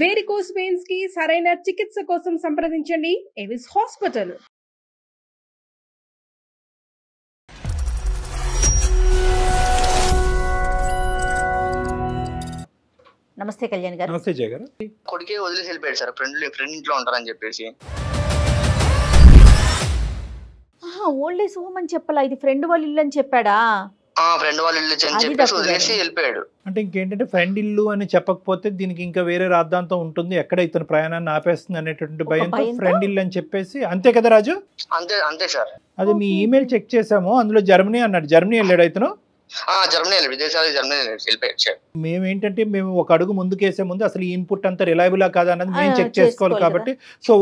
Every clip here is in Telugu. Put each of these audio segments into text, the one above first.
వేరికోస్ వెయిన్స్ కి సరైన చికిత్స కోసం సంప్రదించండి ఎవిస్ హాస్పిటల్. నమస్తే కళ్యాణ్ గారు. నమస్తే జయ గారు. కొడుకే వదిలేసి వెళ్ళిపోయాడు సార్, ఫ్రెండ్ ఇంట్లో ఉంటారని చెప్పేసి. ఓల్డ్ ఏజ్ హోమ్ అని చెప్పాలా, ఇది ఫ్రెండ్ వాళ్ళ ఇల్లు అని చెప్పాడా? ఫ్రెండ్ వాళ్ళ ఇల్లు అని చెప్పేసి వదిలేసి వెళ్ళిపోయాడు. అంటే ఇంకేంటంటే ఫ్రెండ్ ఇల్లు అని చెప్పకపోతే దీనికి ఇంకా వేరే రాద్ధాంతం ఉంటుంది, ఎక్కడ ఇతను ప్రయాణాన్ని ఆపేస్తుంది అనేటువంటి భయంతో ఫ్రెండ్ ఇల్లు అని చెప్పేసి. అంతే కదా రాజు? అంతే సార్. అది మీ ఈమెయిల్ చెక్ చేసాము, అందులో జర్మనీ అన్నాడు. జర్మనీ వెళ్ళాడు ఇతను? జర్మనీ విదేశాలు, జర్మనీ వెళ్ళిపోయాడు. మేమేంటంటే మేము ఒక అడుగు ముందుకేసే ముందు అసలు ఈ ఇన్పుట్ అంతా రిలయబులా కాదా అన్నది మేము చెక్ చేసుకోవాలి. కాబట్టి సో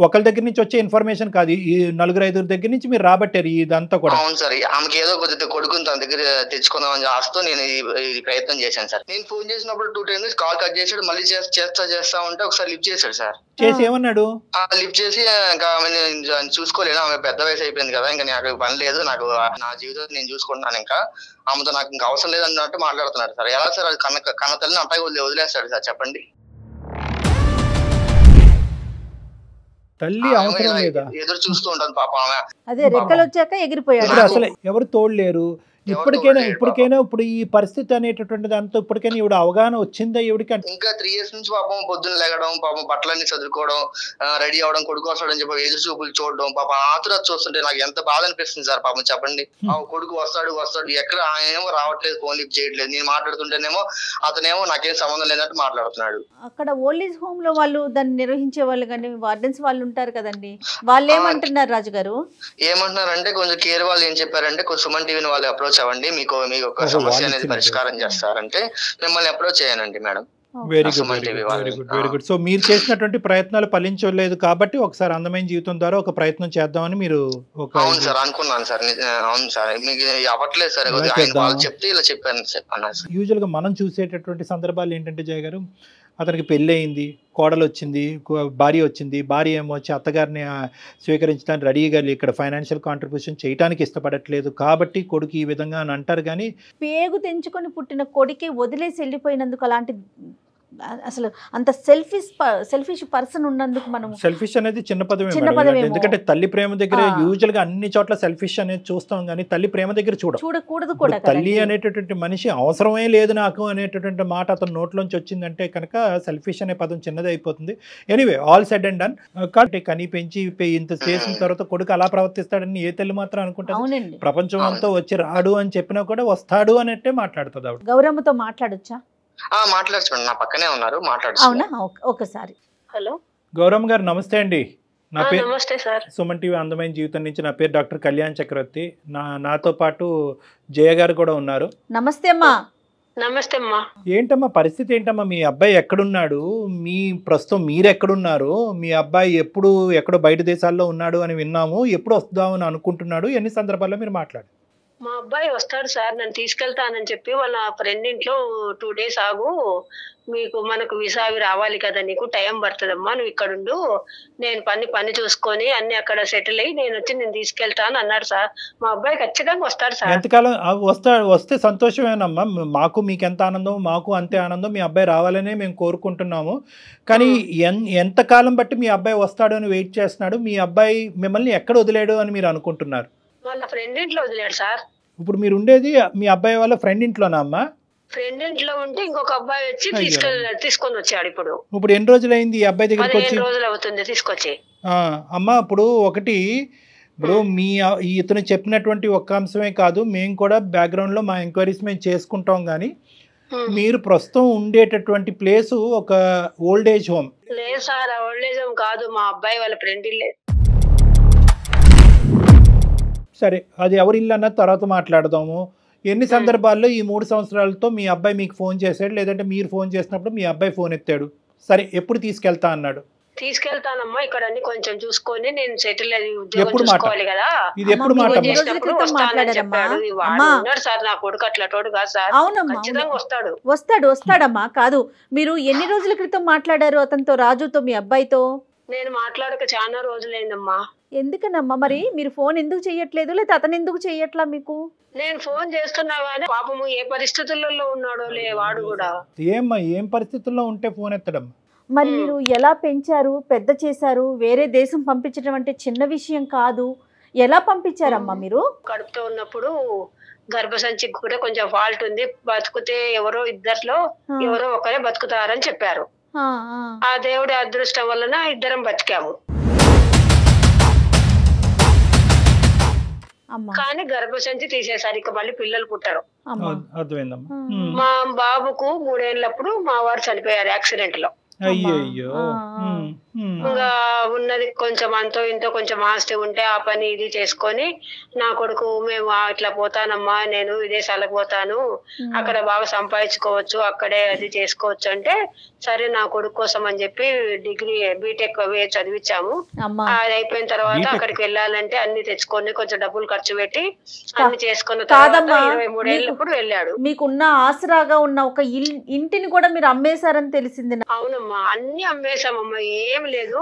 ఒకళ్ళ దగ్గర నుంచి వచ్చే ఇన్ఫర్మేషన్ కాదు, ఈ 4-5 దగ్గర నుంచి మీరు రాబట్టారు ఇదంతా కూడా. అవును సార్, ఆమెకి ఏదో కొద్దిగా కొడుకుని తన దగ్గర తెచ్చుకుందామని ఆస్తూ నేను ఈ ప్రయత్నం చేశాను సార్. నేను ఫోన్ చేసినప్పుడు 2 times కాల్ కట్ చేసాడు, మళ్ళీ చేస్తా ఉంటే ఒకసారి లిఫ్ట్ చేశాడు సార్. చేసి ఏమన్నాడు? లిఫ్ట్ చేసి ఇంకా చూసుకోలేను, ఆమె పెద్ద వయసు అయిపోయింది కదా, ఇంకా నాకు పని లేదు, నాకు నా జీవితం నేను చూసుకుంటున్నాను, ఇంకా ఆమెతో నాకు ఇంకా అవసరం లేదు అన్నట్టు మాట్లాడుతున్నాడు సార్. ఎలా సార్ అది కన్న తల్లిని అట్టాగే వదిలేస్తాడు సార్, చెప్పండి. తల్లి అవసరం లేదా? ఎదురు చూస్తూ ఉంటాను పాప ఆమె. అదే రెక్కలు వచ్చాక ఎగిరిపోయాడు. అసలు ఎవరు తోడలేరు. ఇప్పటికైనా ఇప్పుడు ఈ పరిస్థితి అనేటటువంటి దాంతో ఇప్పటికైనా ఇవిడ అవగాహన వచ్చిందా ఇవిడికి? ఇంకా 3 years నుంచి పాపం పొద్దున్న లేగడం, పాపం బట్టలన్నీ చదువుకోవడం, రెడీ అవడం, కొడుకు వస్తాడని చెప్పి ఎదురు చూపులు చూడడం, పాప ఆతురత చూస్తుంటే నాకు ఎంత బాధ అనిపిస్తుంది సార్. పాపం చెప్పండి, కొడుకు వస్తాడు ఎక్కడ ఆయనేమో రావట్లేదు, ఫోన్ లిఫ్ట్ చేయట్లేదు, నేను మాట్లాడుతుంటేనేమో అతనేమో నాకేం సంబంధం లేనట్టు మాట్లాడుతున్నాడు. అక్కడ ఓల్డ్ ఏజ్ హోమ్ లో వాళ్ళు దాన్ని నిర్వహించే వాళ్ళు కానీ వార్డెన్స్ వాళ్ళు ఉంటారు కదండి, వాళ్ళు ఏమంటున్నారు రాజు గారు? ఏమంటున్నారంటే కొంచెం కేర్ వాళ్ళు ఏం చెప్పారంటే, కొంచెం సుమన్ టీవీని వాళ్ళు అప్రోచ్ అవ్వండి, మీకు ఒక సమస్య అనేది పరిష్కారం చేస్తారంటే మిమ్మల్ని అప్రోచ్ చేయనండి మేడం. Very good. సో మీరు చేసినటువంటి ప్రయత్నాలు ఫలించలేదు కాబట్టి ఒకసారి అందమైన జీవితం ద్వారా ఒక ప్రయత్నం చేద్దామని మీరు అవును సార్ అనుకున్నాను సార్. అవును సార్, మీకు అవ్వట్లేదు సార్, వాళ్ళు చెప్తే ఇలా చెప్పాను. యూజువల్ గా మనం చూసేటటువంటి సందర్భాలు ఏంటంటే జయ గారు, అతనికి పెళ్ళి అయింది, కోడలు వచ్చింది, భార్య వచ్చింది, భార్య ఏమో వచ్చి అత్తగారిని స్వీకరించడానికి రెడీగా ఇక్కడ ఫైనాన్షియల్ కాంట్రిబ్యూషన్ చేయడానికి ఇష్టపడట్లేదు కాబట్టి కొడుకు ఈ విధంగా అని అంటారు. కానీ పేగు తెంచుకొని పుట్టిన కొడుకే వదిలేసి వెళ్ళిపోయినందుకు అలాంటి అసలు అంత సెల్ఫిష్ పర్సన్ ఉన్నందుకు మనం సెల్ఫిష్ అనేది చిన్న పదమే. ఎందుకంటే తల్లి ప్రేమ దగ్గర యూజువల్ గా అన్ని చోట్ల సెల్ఫిష్ అనేది చూస్తాం, కానీ తల్లి ప్రేమ దగ్గర చూడకూడదు కూడా. తల్లి అనేటటువంటి మనిషి అవసరమే లేదు నాకు అనేటటువంటి మాట అతను నోట్లోంచి వచ్చిందంటే కనుక సెల్ఫిష్ అనే పదం చిన్నది అయిపోతుంది. Anyway, all said and done. కాబట్టి కని పెంచి ఇంత చేసిన తర్వాత కొడుకు అలా ప్రవర్తిస్తాడని ఏ తల్లి మాత్రం అనుకుంటుంది? ప్రపంచం అంతా వచ్చి రాడు అని చెప్పినా కూడా వస్తాడు అన్నట్టే మాట్లాడుతుంది ఆవిడ. గౌరమ్మతో మాట్లాడొచ్చా? మాట్లాడుతున్నాను, నా పక్కనే ఉన్నారు, అవునా? ఒకసారి. హలో గౌరమ్మ గారు, నమస్తే అండి. నా పేరు నమస్తే సార్. సుమన్ టీవీ అందమైన జీవితం నుంచి నా పేరు డాక్టర్ కళ్యాణ్ చక్రవర్తి. నాతో పాటు జయ గారు కూడా ఉన్నారు. నమస్తే అమ్మా. నమస్తే అమ్మా. ఏంటమ్మా పరిస్థితి ఏంటమ్మా? మీ అబ్బాయి ఎక్కడున్నాడు? ప్రస్తుతం మీరు ఎక్కడున్నారు? మీ అబ్బాయి ఎక్కడో బయట దేశాల్లో ఉన్నాడు అని విన్నాము, ఎప్పుడు వస్తామని అనుకుంటున్నాడు? ఎన్ని సందర్భాల్లో మీరు మాట్లాడు? మా అబ్బాయి వస్తాడు సార్, నన్ను తీసుకెళ్తానని చెప్పి వాళ్ళ ఫ్రెండ్ ఇంట్లో 2 days ఆగు, మనకు వీసా అవి రావాలి కదా, నీకు టైం పడుతుందమ్మా, నువ్వు ఇక్కడ ఉండు, నేను పని చూసుకొని అన్ని అక్కడ సెటిల్ అయ్యి నేను తీసుకెళ్తాను అన్నాడు సార్. మా అబ్బాయి ఖచ్చితంగా వస్తాడు సార్. ఎంతకాలం వస్తే సంతోషమేనమ్మా. మీకు ఎంత ఆనందం, మాకు అంతే ఆనందం. మీ అబ్బాయి రావాలనే మేము కోరుకుంటున్నాము. కానీ ఎంతకాలం బట్టి మీ అబ్బాయి వస్తాడు అని వెయిట్ చేస్తున్నాడు? మీ అబ్బాయి మిమ్మల్ని ఎక్కడ వదిలేడు అని మీరు అనుకుంటున్నారు? వాళ్ళ ఫ్రెండ్ ఇంట్లో వదిలేడు సార్. ఇప్పుడు మీరు ఉండేది మీ అబ్బాయి వాళ్ళ ఫ్రెండ్ ఇంట్లోనా అమ్మా? ఫ్రెండ్ ఇంట్లో ఉంటే ఇంకొక అబ్బాయి వచ్చి తీసుకొని వచ్చాడు. ఇప్పుడు ఎన్ని రోజులైంది ఈ అబ్బాయి దగ్గరికి వచ్చి? 15 రోజులు అవుతుంది తీసుకొచ్చి. అమ్మా ఇప్పుడు ఇతను చెప్పినటువంటి ఒక్క అంశమే కాదు, మేము కూడా బ్యాక్గ్రౌండ్ లో మా ఎంక్వైరీస్ మేము చేసుకుంటాం. కానీ మీరు ప్రస్తుతం ఉండేటటువంటి ప్లేస్ ఒక ఓల్డ్ ఏజ్ హోమ్. లేదు సార్, ఓల్డ్ ఏజ్ హోమ్ కాదు, మా అబ్బాయి వాళ్ళ ఫ్రెండ్ ఇల్లే. సరే, అది ఎవరి ఇల్లు అన్నది తర్వాత మాట్లాడదాము. ఎన్ని సందర్భాల్లో ఈ 3 సంవత్సరాలతో మీ అబ్బాయి మీకు ఫోన్ చేశాడు, లేదంటే మీరు ఫోన్ చేసినప్పుడు మీ అబ్బాయి ఫోన్ ఎత్తాడు? సరే, ఎప్పుడు తీసుకెళ్తా అన్నాడు? తీసుకెళ్తానమ్మా, ఇక్కడ అన్ని కొంచెం చూసుకొని నేను సెటిల్ అయ్యి ఉద్యోగం చూసుకోవాలి కదా. ఇది ఎప్పుడు మాట? వస్తానని చెప్పాడు. ఉన్నాడు సార్ నా కొడుకు, అట్లా తోడు కాదు సార్, ఖచ్చితంగా వస్తాడమ్మా. కాదు, మీరు ఎన్ని రోజుల క్రితం మాట్లాడారు అతనితో, రాజుతో, మీ అబ్బాయితో? నేను మాట్లాడక చాలా రోజులైందమ్మా. ఎందుకనమ్మా మరి మీరు ఫోన్ ఎందుకు చెయ్యట్లేదు, లేదా అతను ఎందుకు చెయ్యట్లా మీకు? నేను ఫోన్ చేస్తున్నా కానీ పాపము ఏ పరిస్థితులలో ఉన్నాడో వాడు కూడా. ఏం పరిస్థితుల్లో ఉంటే ఫోన్ ఎత్తడమ్మా? మరి మీరు ఎలా పెంచారు, పెద్ద చేశారు? వేరే దేశం పంపించడం అంటే చిన్న విషయం కాదు. ఎలా పంపించారమ్మా మీరు? కడుపుతో ఉన్నప్పుడు గర్భసంచికి కూడా కొంచెం ఫాల్ట్ ఉంది, బతుకుతే ఎవరో ఇద్దరిలో ఎవరో ఒకరే బతుకుతారని చెప్పారు. ఆ దేవుడి అదృష్టం వలన ఇద్దరం బతికాము. కానీ గర్భసంచి తీసేసారు, ఇక మళ్ళీ పిల్లలు పుట్టారు. మా బాబుకు 3 ఏళ్ళప్పుడు మా వారు చనిపోయారు యాక్సిడెంట్ లో. అయ్యో. ఇంకా ఉన్నది కొంచెం అంతో ఇంతో కొంచెం ఆస్తి ఉంటే ఆ పని ఇది చేసుకొని నా కొడుకు మేము ఇట్లా పోతానమ్మా, నేను విదేశాలకు పోతాను, అక్కడ బాగా సంపాదించుకోవచ్చు, అక్కడే అది చేసుకోవచ్చు అంటే సరే నా కొడుకు కోసం అని చెప్పి డిగ్రీ బీటెక్ చదివించాము. అది అయిపోయిన తర్వాత అక్కడికి వెళ్ళాలంటే అన్ని తెచ్చుకొని కొంచెం డబ్బులు ఖర్చు పెట్టి అన్ని చేసుకున్న తర్వాత 23 ఏళ్ళప్పుడు వెళ్ళాడు. మీకున్న ఆసరాగా ఉన్న ఒక ఇంటిని కూడా మీరు అమ్మేశారని తెలిసింది. అవునమ్మా, అన్ని అమ్మేశామమ్మా, ఏం లేదు.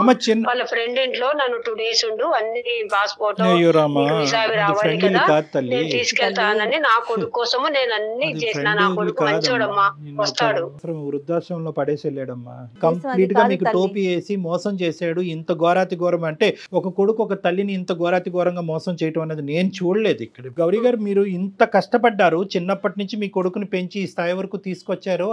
వాళ్ళ ఫ్రెండ్ ఇంట్లో నన్ను 2 days ఉండు, అన్ని పాస్పోర్ట్ వీసా రావాలి కదా, నేను తీసుకెళ్తానని నా కొడుకు కోసము నేను అన్ని చేసిన. నా కొడుకు మంచోడమ్మా, వస్తాడు. వృద్ధాశ్రమంలో పడేసి వెళ్ళాడమ్మా, కంప్లీట్ గా మీకు టోపీ వేసి మోసం చేశాడు. ఇంత ఘోరాతి ఘోరం అంటే ఒక కొడుకు ఒక తల్లిని ఇంత ఘోరాతి ఘోరంగా మోసం చేయడం అనేది నేను చూడలేదు ఇక్కడ. గౌరీ గారు, మీరు ఇంత కష్టపడ్డారు, చిన్నప్పటి నుంచి మీ కొడుకుని పెంచి ఈ స్థాయి వరకు తీసుకొచ్చారు.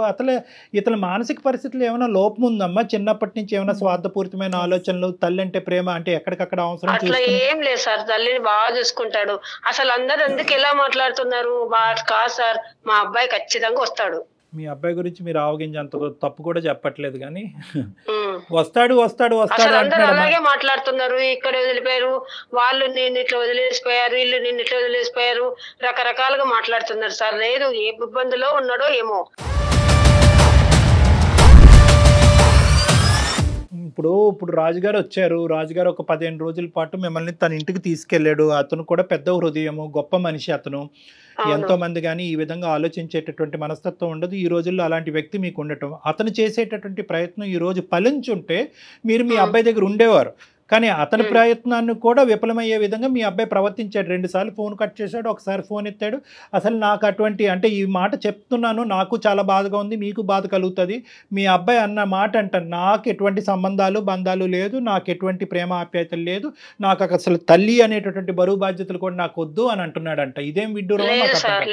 ఇతని మానసిక పరిస్థితులు ఏమైనా లోపం ఉందమ్మా? చిన్నప్పటి నుంచి ఏమైనా స్వార్థపూరితమైన ఆలోచనలు, తల్లి అంటే ప్రేమ అంటే ఎక్కడికక్కడ అవసరం? అట్లా ఏం లేదు సార్, తల్లిని బాగా చూసుకుంటాడు. అసలు అందరు ఎందుకు ఎలా మాట్లాడుతున్నారు? కాదు సార్, మా అబ్బాయి ఖచ్చితంగా వస్తాడు. మీ అబ్బాయి గురించి మీరు ఆవగించి అంత తప్పు కూడా చెప్పట్లేదు, కానీ వస్తాడు వస్తాడు వస్తాడు అందరూ అలాగే మాట్లాడుతున్నారు. ఇక్కడ వదిలిపోయారు వాళ్ళు, నిన్ను ఇట్లా వదిలేసిపోయారు, వీళ్ళు నిన్ను ఇట్లా వదిలేసిపోయారు, రకరకాలుగా మాట్లాడుతున్నారు సార్. లేదు, ఏ ఇబ్బందిలో ఉన్నాడో ఏమో. ఇప్పుడు రాజుగారు వచ్చారు. రాజుగారు ఒక 15 రోజుల పాటు మిమ్మల్ని తన ఇంటికి తీసుకెళ్లాడు. అతను కూడా పెద్ద హృదయము, గొప్ప మనిషి అతను. ఎంతో మంది కానీ ఈ విధంగా ఆలోచించేటటువంటి మనస్తత్వం ఉండదు. ఈ రోజుల్లో అలాంటి వ్యక్తి మీకు ఉండటం, అతను చేసేటటువంటి ప్రయత్నం ఈ రోజు ఫలించుంటే మీరు మీ అబ్బాయి దగ్గర ఉండేవారు. కానీ అతని ప్రయత్నాన్ని కూడా విఫలమయ్యే విధంగా మీ అబ్బాయి ప్రవర్తించాడు. 2 సార్లు ఫోన్ కట్ చేశాడు, ఒకసారి ఫోన్ ఎత్తాడు. అసలు నాకు అటువంటి, అంటే ఈ మాట చెప్తున్నాను, నాకు చాలా బాధగా ఉంది, మీకు బాధ కలుగుతుంది. మీ అబ్బాయి అన్న మాట అంటారు, నాకు ఎటువంటి బంధాలు లేదు, నాకు ఎటువంటి ప్రేమ ఆప్యాయతలు లేదు, నాకు అసలు తల్లి అనేటటువంటి బరువు బాధ్యతలు కూడా నాకు వద్దు అని అంటున్నాడంట. ఇదేం విడ్డూరం?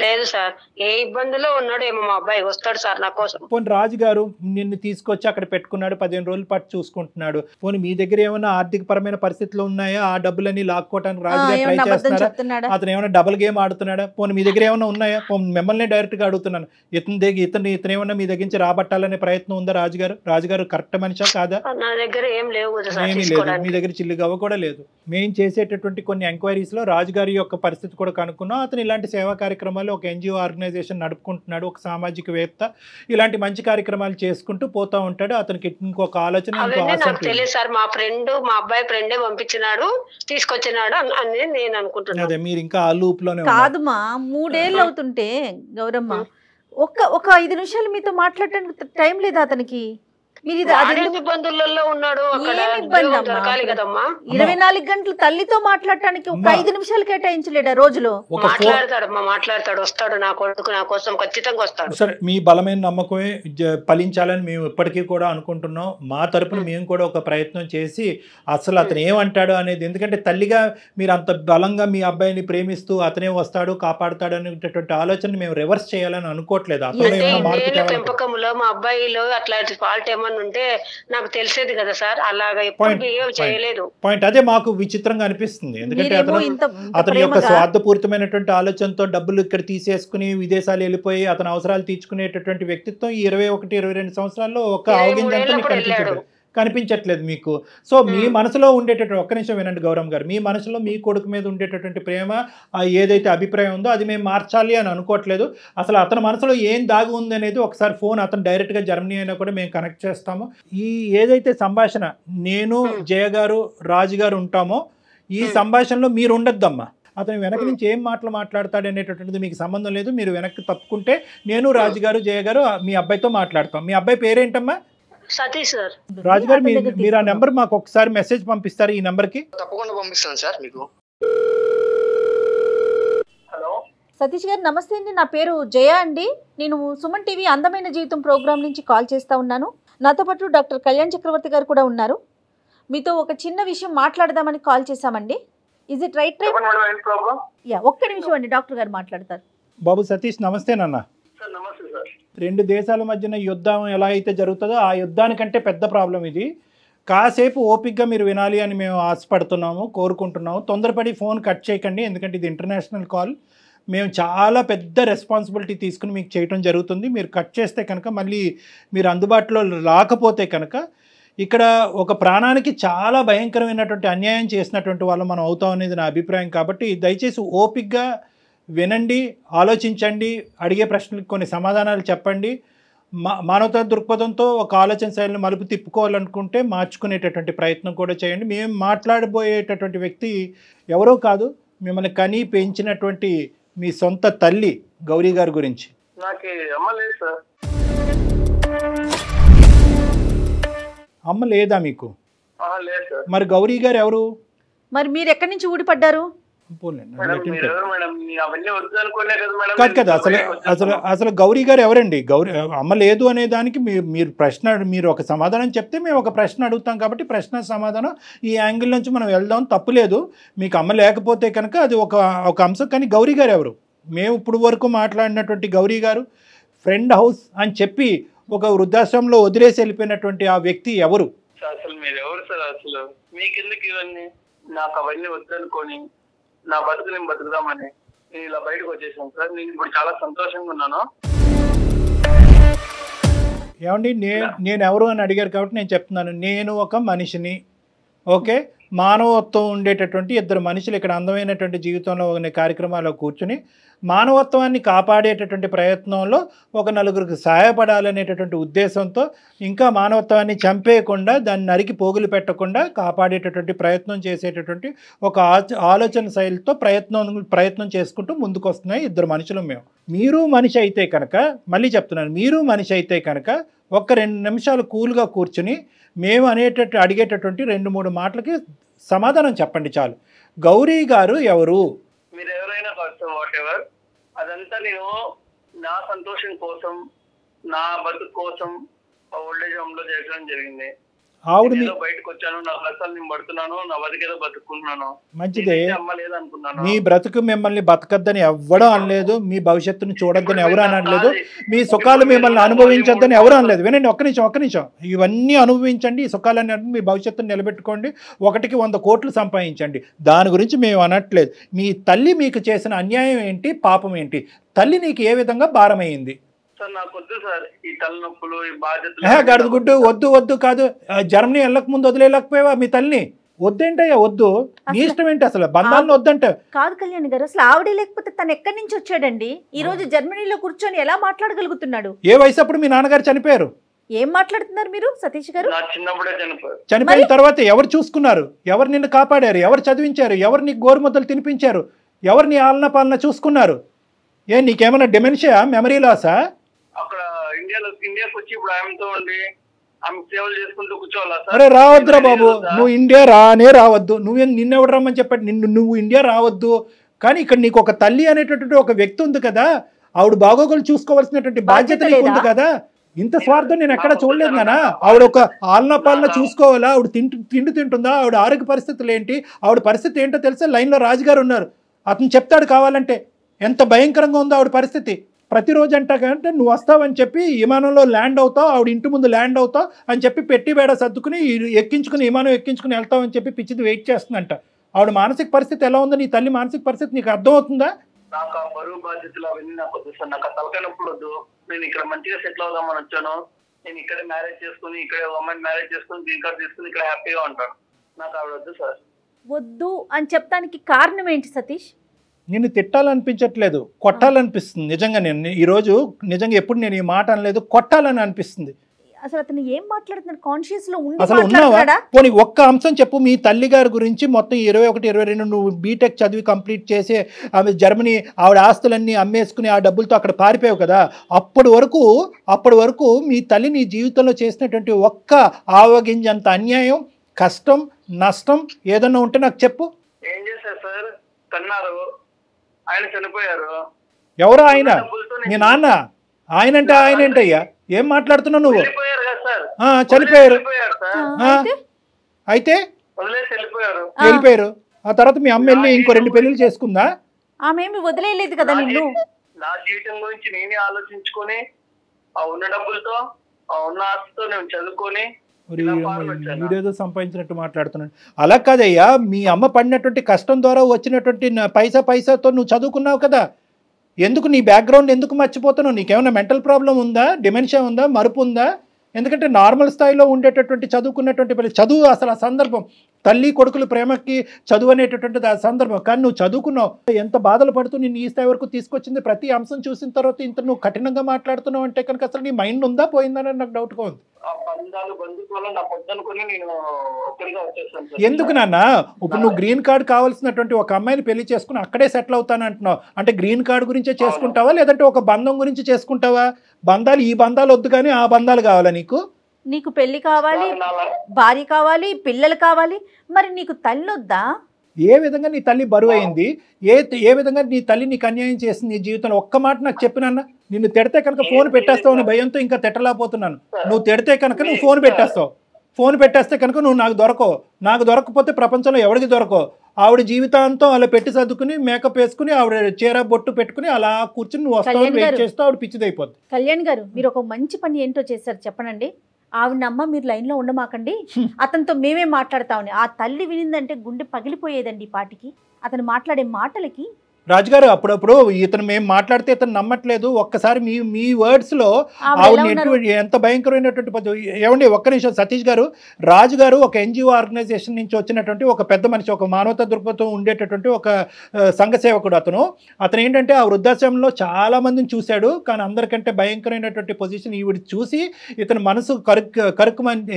లేదు సార్, ఏ ఇబ్బందిలో ఉన్నాడేమో మా అబ్బాయి, వస్తాడు సార్ నా కోసం. పోనీ రాజుగారు నిన్ను తీసుకొచ్చి అక్కడ పెట్టుకున్నాడు, 15 రోజుల పాటు చూసుకుంటున్నాడు. పోనీ మీ దగ్గర ఏమైనా ఆర్థిక పరమైన పరిస్థితులు ఉన్నాయా? ఆ డబ్బులన్నీ లాక్కోవడానికి రాజుగారు ట్రై చేస్తున్నారా? అతను ఏమైనా డబుల్ గేమ్ ఆడుతున్నాడా? పోనీ మీ దగ్గర ఏమైనా ఉన్నాయా? మిమ్మల్ని డైరెక్ట్ గా అడుగుతున్నాను, ఇతను ఏమైనా మీ దగ్గర నుంచి రాబట్టాలనే ప్రయత్నం ఉందా? రాజుగారు కరెక్ట్ మనిషా కాదా? నా దగ్గర ఏమీ లేదు, మీ దగ్గర చిల్లిగవ్వ కూడా లేదు. మేము చేసేటటువంటి కొన్ని ఎంక్వైరీస్ లో రాజుగారి యొక్క పరిస్థితి కూడా కనుక్కున్నాం. అతను ఇలాంటి సేవా కార్యక్రమాలు, ఒక NGO ఆర్గనైజేషన్ నడుపుకుంటున్నాడు, ఒక సామాజికవేత్త. ఇలాంటి మంచి కార్యక్రమాలు చేసుకుంటూ పోతా ఉంటాడు. అతనికి ఇంకొక ఆలోచన, తెలియదు సార్. మా ఫ్రెండ్, మా అబ్బాయి ఫ్రెండే పంపించినాడు, తీసుకొచ్చినాడు అని నేను అనుకుంటున్నాను. అదే, మీరు ఇంకా ఆ లూప్ లోనే కాదుమా. 3 ఏళ్ళు అవుతుంటే గౌరమ్మ, ఒక 5 నిమిషాలు మీతో మాట్లాడటానికి టైం లేదా అతనికి? ఇబ్బందులలో ఉన్నాడు, 24 గంటలు తల్లితో మాట్లాడటానికి ఒక 5 నిమిషాలు కేటాయించలేడా రోజులో? మాట్లాడతాడు, వస్తాడు. నా కొడుకు నా కోసం ఖచ్చితంగా వస్తాడు. సరే, మీ బలమైన నమ్మకమే ఫలించాలని మేము ఇప్పటికీ కూడా అనుకుంటున్నాం. మా తరపున మేము కూడా ఒక ప్రయత్నం చేసి అసలు అతను ఏమంటాడు అనేది, ఎందుకంటే తల్లిగా మీరు అంత బలంగా మీ అబ్బాయిని ప్రేమిస్తూ అతనే వస్తాడు, కాపాడుతాడు అనేటటువంటి ఆలోచన మేము రివర్స్ చేయాలని అనుకోవట్లేదు. పెంపకంలో మా అబ్బాయిలో అట్లాంటి ఫాల్ట్ ఏమన్నా ఉంటే నాకు తెలిసేది కదా సార్. అలాగా ఎప్పుడు బిహేవ్ చేయలేదు. పాయింట్ అదే మాకు విచిత్రంగా అనిపిస్తుంది. ఎందుకంటే అతని యొక్క స్వార్థపూరితమైనటువంటి ఆలోచనతో డబ్బులు ఇక్కడ తీసేసుకుని విదేశాలు వెళ్ళిపోయి అతని అవసరాలు తీర్చుకునేటటువంటి వ్యక్తిత్వం ఈ 21-22 సంవత్సరాల్లో ఒక అవగింజంతో కనిపించట్లేదు మీకు. సో మీ మనసులో ఉండేటటువంటి, ఒక్క నిమిషం వినండి గౌరమ్ గారు, మీ మనసులో మీ కొడుకు మీద ఉండేటటువంటి ప్రేమ, ఏదైతే అభిప్రాయం ఉందో అది మేము మార్చాలి అని అనుకోవట్లేదు. అసలు అతని మనసులో ఏం దాగి ఉంది అనేది ఒకసారి ఫోన్, అతను డైరెక్ట్గా జర్మనీ అయినా కూడా మేము కనెక్ట్ చేస్తాము. ఈ ఏదైతే సంభాషణ నేను జయ గారు రాజు గారు ఉంటామో ఈ సంభాషణలో మీరు ఉండొద్దమ్మా. అతను వెనక నుంచి ఏం మాటలు మాట్లాడతాడు అనేటటువంటిది మీకు సంబంధం లేదు. మీరు వెనక్కి తప్పుకుంటే నేను రాజుగారు జయ గారు మీ అబ్బాయితో మాట్లాడతాం. మీ అబ్బాయి పేరేంటమ్మా? సతీష్ సార్. రాజు గారు, మీరు ఆ నెంబర్ మాకు ఒకసారి మెసేజ్ పంపిస్తారు ఈ నెంబర్ కి? తప్పకుండా పంపిస్తాను సార్ మీకు. హలో సతీష్ గారు, నమస్తే అండి. నా పేరు జయ అండి. నేను సుమన్ టీవీ అందమైన జీవితం ప్రోగ్రామ్ నుంచి కాల్ చేస్తా ఉన్నాను. నాతో పాటు డాక్టర్ కళ్యాణ్ చక్రవర్తి గారు కూడా ఉన్నారు. మీతో ఒక చిన్న విషయం మాట్లాడదామని కాల్ చేశామండి. Is it right time? ఒక్క నిమిషం అండి, డాక్టర్ గారు మాట్లాడతారు. బాబు సతీష్ నమస్తే నాన్న. నమస్తే సార్. 2 దేశాల మధ్యన యుద్ధం ఎలా అయితే జరుగుతుందో ఆ యుద్ధానికంటే పెద్ద ప్రాబ్లం ఇది. కాసేపు ఓపిక్గా మీరు వినాలి అని మేము ఆశపడుతున్నాము, కోరుకుంటున్నాము. తొందరపడి ఫోన్ కట్ చేయకండి, ఎందుకంటే ఇది ఇంటర్నేషనల్ కాల్. మేము చాలా పెద్ద రెస్పాన్సిబిలిటీ తీసుకుని మీకు చేయటం జరుగుతుంది. మీరు కట్ చేస్తే కనుక మళ్ళీ మీరు అందుబాటులో రాకపోతే కనుక ఇక్కడ ఒక ప్రాణానికి చాలా భయంకరమైనటువంటి అన్యాయం చేసినటువంటి వాళ్ళు మనం అవుతాం అనేది నా అభిప్రాయం. కాబట్టి దయచేసి ఓపిక్గా వినండి, ఆలోచించండి, అడిగే ప్రశ్నలకు కొన్ని సమాధానాలు చెప్పండి. మానవతా దృక్పథంతో ఒక ఆలోచన శైలిని మలుపు తిప్పుకోవాలనుకుంటే మార్చుకునేటటువంటి ప్రయత్నం కూడా చేయండి. మేము మాట్లాడబోయేటటువంటి వ్యక్తి ఎవరో కాదు, మిమ్మల్ని కని పెంచినటువంటి మీ సొంత తల్లి గౌరీ గారి గురించి. అమ్మ లేదా మీకు? మరి గౌరీ గారు ఎవరు? మరి మీరు ఎక్కడి నుంచి ఊడిపడ్డారు? కాదు కదా, అసలు గౌరీ గారు ఎవరండి? గౌరీ అమ్మ లేదు అనే దానికి మీరు ఒక సమాధానం చెప్తే మేము ఒక ప్రశ్న అడుగుతాం. కాబట్టి ప్రశ్న సమాధానం ఈ యాంగిల్ నుంచి మనం వెళ్దాం, తప్పులేదు. మీకు అమ్మ లేకపోతే కనుక అది ఒక అంశం. కానీ గౌరీ గారు ఎవరు? మేము ఇప్పుడు వరకు మాట్లాడినటువంటి గౌరీ గారు ఫ్రెండ్ హౌస్ అని చెప్పి ఒక వృద్ధాశ్రమంలో వదిలేసి వెళ్ళిపోయినటువంటి ఆ వ్యక్తి ఎవరు? అసలు మీరు ఎవరు సార్? అసలు మీకెందుకు ఇవన్నీ? నాకు అవన్నీ వద్దనుకొని నా బతుకు నేను బతుకుదామని నేను ఇలా బయటకు వచ్చేసాను సార్. నేను ఇప్పుడు చాలా సంతోషంగా ఉన్నాను. ఏమండి, నేను ఎవరు అని అడిగారు కాబట్టి నేను చెప్తున్నాను. నేను ఒక మనిషిని, ఓకే, మానవత్వం ఉండేటటువంటి 2 మనుషులు ఇక్కడ అందమైనటువంటి జీవితంలో ఉన్న కార్యక్రమాల్లో కూర్చుని మానవత్వాన్ని కాపాడేటటువంటి ప్రయత్నంలో ఒక 4గురికి సహాయపడాలనేటటువంటి ఉద్దేశంతో, ఇంకా మానవత్వాన్ని చంపేయకుండా దాన్ని నరికి పోగులు పెట్టకుండా కాపాడేటటువంటి ప్రయత్నం చేసేటటువంటి ఒక ఆలోచన శైలితో ప్రయత్నం చేసుకుంటూ ముందుకు వస్తున్నాయి 2 మనుషులు మేము. మీరు మనిషి అయితే కనుక, మళ్ళీ చెప్తున్నాను, మీరు మనిషి అయితే కనుక ఒక 2 నిమిషాలు కూల్గా కూర్చుని మేము అడిగేటటువంటి 2-3 మాటలకి సమాధానం చెప్పండి చాలు. గౌరీ గారు ఎవరు? మీరు ఎవరైనా వాట్ ఎవర్, అదంతా నేను నా సంతోషం కోసం, నా బతుకు కోసం ఓల్డేజ్ హోమ్ లో చేయడం జరిగింది. ఆవిడ బయటకు వచ్చాను, నా కష్టాలు నేను పడుతున్నాను, నా బతికేదో బతుకున్నాను. మంచిదే, మీ బ్రతుకు మిమ్మల్ని బతకద్దని ఎవడూ అనలేదు, మీ భవిష్యత్తును చూడొద్దని ఎవరు అనలేదు, మీ సుఖాలు మిమ్మల్ని అనుభవించొద్దని ఎవరు అనలేదు. వినండి, ఒక్క నిమిషం, ఇవన్నీ అనుభవించండి, ఈ సుఖాలన్నీ మీ భవిష్యత్తును నిలబెట్టుకోండి, 1కి 100 కోట్లు సంపాదించండి, దాని గురించి మేము అనట్లేదు. మీ తల్లి మీకు చేసిన అన్యాయం ఏంటి, పాపం ఏంటి? తల్లి నీకు ఏ విధంగా భారమైంది? గడుగుడ్డు వద్దు కాదు, జర్మనీ వెళ్ళక ముందు వదిలేకపోయావా మీ తల్లిని? వద్దేంటయ్యా, వద్దు, నీ ఇష్టం ఏంటి? అసలు బంధాలను వద్దంట కాదు కళ్యాణ్ గారు. అసలు ఆవిడే లేకపోతే తను ఎక్కడి నుంచి వచ్చాడండి? ఈ రోజు జర్మనీలో కూర్చొని ఎలా మాట్లాడగలుగుతున్నాడు? ఏ వయసు అప్పుడు మీ నాన్నగారు చనిపోయారు? ఏం మాట్లాడుతున్నారు మీరు సతీష్ గారు? చనిపోయిన తర్వాత ఎవరు చూసుకున్నారు? ఎవరు నిన్ను కాపాడారు? ఎవరు చదివించారు? ఎవరు నీకు గోరుముద్దలు తినిపించారు? ఎవరు నీ ఆలన పాలన చూసుకున్నారు? నీకేమైనా డిమెన్షియా, మెమరీ లాసా? అక్కడ ఇండియాకి వచ్చి ఇప్పుడు ఆమెతో ఉండి ఆమె సేవలు చేసుకుంటూ కూర్చోవాలా? అరే రావద్దురా బాబు, నువ్వు ఇండియా రావద్దు. నిన్నెవడు రమ్మని చెప్పాడు? నువ్వు ఇండియా రావద్దు. కానీ ఇక్కడ నీకు ఒక తల్లి అనేటటువంటి ఒక వ్యక్తి ఉంది కదా, ఆవిడ బాగోగులు చూసుకోవాల్సినటువంటి బాధ్యత నీకు ఉంది కదా. ఇంత స్వార్థం నేను ఎక్కడ చూడలేదు నాన్న. ఆవిడ ఒక ఆలన పాలన చూసుకోవాలా? ఆవిడ తిండి తింటుందా? ఆవిడ ఆరోగ్య పరిస్థితులు ఏంటి? ఆవిడ పరిస్థితి ఏంటో తెలుసా? లైన్లో రాజుగారు ఉన్నారు, అతను చెప్తాడు కావాలంటే. ఎంత భయంకరంగా ఉందో ఆవిడ పరిస్థితి. ప్రతిరోజు అంటాకంటే నువ్వు వస్తావని చెప్పి విమానంలో ల్యాండ్ అవుతావు, ఆవిడ ఇంటి ముందు ల్యాండ్ అవుతావు అని చెప్పి పెట్టి బేడ సర్దుకుని విమానం ఎక్కించుకుని వెళ్తావని చెప్పి పిచ్చిది వెయిట్ చేస్తుందంట. ఆవిడ మానసిక పరిస్థితి ఎలా ఉందో, నీ తల్లి మానసిక పరిస్థితి నీకు అర్థమవుతుందా? నాకు ఆ బరువు బాధ్యతలు అవన్నీ నాకు వద్దు సార్. నాకు ఆ తలకాయనప్పుడు వద్దు. నేను ఇక్కడ మంచిగా సెటిల్ అవుదామని వచ్చాను. నేను ఇక్కడే మ్యారేజ్ చేసుకుని, ఇక్కడే అమ్మాయిని మ్యారేజ్ చేసుకుని, గ్రీన్ కార్డ్ తీసుకుని ఇక్కడ హ్యాపీగా ఉంటాను. నాకు ఆవిడ వద్దు సార్. వద్దు అని చెప్పడానికి కారణం ఏంటి సతీష్? నిన్ను తిట్టాలనిపించట్లేదు, కొట్టాలనిపిస్తుంది. నిజంగా నేను ఈరోజు నిజంగా ఎప్పుడు నేను ఈ మాట అనలేదు, కొట్టాలని అనిపిస్తుంది. అసలు అతను ఏం మాట్లాడుతున్నాడు? కాన్షియస్ లో ఉండి అసలు ఉన్నావా? పోనీ ఒక్క అంశం చెప్పు మీ తల్లి గారి గురించి. మొత్తం 21, 22 నువ్వు బీటెక్ చదివి కంప్లీట్ చేసి ఆమె జర్మనీ ఆవిడ ఆస్తులన్నీ అమ్మేసుకుని ఆ డబ్బులతో అక్కడ పారిపోయావు కదా. అప్పటి వరకు మీ తల్లి నీ జీవితంలో చేసినటువంటి ఒక్క ఆవగింజంత అన్యాయం, కష్టం, నష్టం ఏదన్నా ఉంటే నాకు చెప్పు. ఏం చేశారు సార్? కన్నారు, ఆయన చనిపోయారు. ఎవరు ఆయన? మీ నాన్న? ఆయన అంటే ఆయన ఏంటయ్యా? ఏం మాట్లాడుతున్నావు నువ్వు? చనిపోయారు. అయితే అయితే వదిలేసి వెళ్ళిపోయారు. వెళ్ళిపోయారు. ఆ తర్వాత మీ అమ్మ వెళ్ళి ఇంకో 2 పెళ్లిళ్ళు చేసుకుందా? ఆమె ఏమి వదిలేయలేదు కదా నిన్ను. నా జీవితం గురించి నేనే ఆలోచించుకొని ఆ ఉన్న డబ్బులతో ఆ ఉన్న ఆస్తితో నేను చదువుకొని వీడేదో సంపాదించినట్టు మాట్లాడుతున్నాడు. అలా కాదయ్యా, మీ అమ్మ పడినటువంటి కష్టం ద్వారా వచ్చినటువంటి పైసాతో నువ్వు చదువుకున్నావు కదా. ఎందుకు నీ బ్యాక్గ్రౌండ్ ఎందుకు మర్చిపోతున్నావు? నీకేమైనా మెంటల్ ప్రాబ్లం ఉందా, డిమెన్షియా ఉందా, మరుపు ఉందా? ఎందుకంటే నార్మల్ స్థాయిలో ఉండేటటువంటి చదువుకున్నటువంటి పిల్లలు చదువు అసలు ఆ సందర్భం, తల్లి కొడుకులు ప్రేమకి చదువు అనేటటువంటిది ఆ సందర్భం. కానీ నువ్వు చదువుకున్నావు, ఎంత బాధలు పడుతూ నిన్ను ఈ స్థాయి వరకు తీసుకొచ్చింది. ప్రతి అంశం చూసిన తర్వాత ఇంత నువ్వు కఠినంగా మాట్లాడుతున్నావు అంటే కనుక అసలు నీ మైండ్ ఉందా పోయిందని నాకు డౌట్గా ఉంది. ఎందుకు నాన్న? ఇప్పుడు నువ్వు గ్రీన్ కార్డు కావాల్సినటువంటి ఒక అమ్మాయిని పెళ్లి చేసుకుని అక్కడే సెటిల్ అవుతాను అంటున్నావు అంటే గ్రీన్ కార్డు గురించే చేసుకుంటావా, లేదంటే ఒక బంధం గురించి చేసుకుంటావా? బంధాలు ఈ బంధాలు వద్దు కానీ ఆ బంధాలు కావాలా నీకు? నీకు పెళ్లి కావాలి, భార్య కావాలి, పిల్లలు కావాలి, మరి నీకు తల్లి వద్దా? ఏ విధంగా నీ తల్లి బరువు అయింది? ఏ విధంగా నీ తల్లి నీకు అన్యాయం చేసింది నీ జీవితంలో? ఒక్క మాట నాకు చెప్పినాన్న. నిన్ను తిడితే కనుక ఫోన్ పెట్టేస్తావు అని భయంతో ఇంకా తిట్టలేకపోతున్నాను. నువ్వు తిడితే కనుక నువ్వు ఫోన్ పెట్టేస్తావు. ఫోన్ పెట్టేస్తే కనుక నువ్వు నాకు దొరకవు. నాకు దొరకకపోతే ప్రపంచంలో ఎవరికి దొరకవు. ఆవిడ జీవితాంతం అలా పెట్టి సర్దుకుని మేకప్ వేసుకుని ఆవిడ చీర బొట్టు పెట్టుకుని అలా కూర్చుని నువ్వు వస్తావు వెయిట్ చేస్తూ ఆవిడ పిచ్చిదైపోద్ది. కళ్యాణ్ గారు, మీరు ఒక మంచి పని ఏంటో చేశారు చెప్పనండి. ఆవిడమ్మ మీరు లైన్లో ఉండమాకండి, అతనితో మేమే మాట్లాడతామని. ఆ తల్లి వినిందంటే గుండె పగిలిపోయేదండి ఈ పాటికి. అతను మాట్లాడే మాటలకి. రాజుగారు, అప్పుడప్పుడు ఇతను మేము మాట్లాడితే ఇతను నమ్మట్లేదు. ఒక్కసారి మీ వర్డ్స్లో ఆవిడ ఎంత భయంకరమైనటువంటి పద్ధతి. ఏమండి ఒక్క నిమిషం సతీష్ గారు, రాజు గారు ఒక ఎన్జిఓ ఆర్గనైజేషన్ నుంచి వచ్చినటువంటి ఒక పెద్ద మనిషి, ఒక మానవతా దృక్పథం ఉండేటటువంటి ఒక సంఘ సేవకుడు. అతను ఏంటంటే ఆ వృద్ధాశ్రమంలో చాలా మందిని చూశాడు. కానీ అందరికంటే భయంకరమైనటువంటి పొజిషన్ ఈవిడ చూసి ఇతను మనసు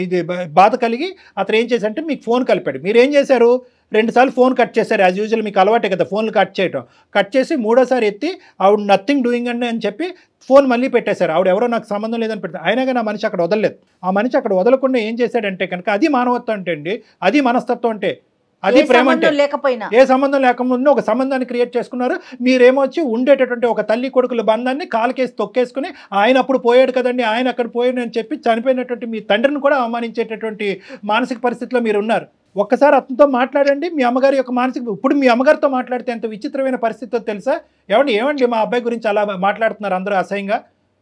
ఇది బాధ కలిగి అతను ఏం చేశారంటే మీకు ఫోన్ కలిపాడు. మీరేం చేశారు? 2 సార్లు ఫోన్ కట్ చేశారు. యాజ్ యూజువల్ మీకు అలవాటే కదా ఫోన్లు కట్ చేయటం. కట్ చేసి 3వసారి ఎత్తి ఆవిడ నథింగ్ డూయింగ్ అండి అని చెప్పి ఫోన్ మళ్ళీ పెట్టేశారు. ఆవిడ ఎవరో నాకు సంబంధం లేదని పెడతారు. అయినా కానీ ఆ మనిషి అక్కడ వదలలేదు. ఆ మనిషి అక్కడ వదలకుండా ఏం చేశాడంటే కనుక అది మానవత్వం అంటే అండి, అది మనస్తత్వం అంటే, అది ప్రేమ అంటే. ఏ సంబంధం లేకపోతే ఒక సంబంధాన్ని క్రియేట్ చేసుకున్నారు. మీరేమొచ్చి ఉండేటటువంటి ఒక తల్లి కొడుకుల బంధాన్ని కాలకేసి తొక్కేసుకుని ఆయన అప్పుడు పోయాడు కదండి, ఆయన అక్కడ పోయాడు అని చెప్పి చనిపోయినటువంటి మీ తండ్రిని కూడా అవమానించేటటువంటి మానసిక పరిస్థితిలో మీరు ఉన్నారు. ఒక్కసారి అతనితో మాట్లాడండి. మీ అమ్మగారి యొక్క మానసిక, ఇప్పుడు మీ అమ్మగారితో మాట్లాడితే ఎంత విచిత్రమైన పరిస్థితితో తెలుసా? ఏమండి మా అబ్బాయి గురించి అలా మాట్లాడుతున్నారు అందరూ అసహ్యంగా.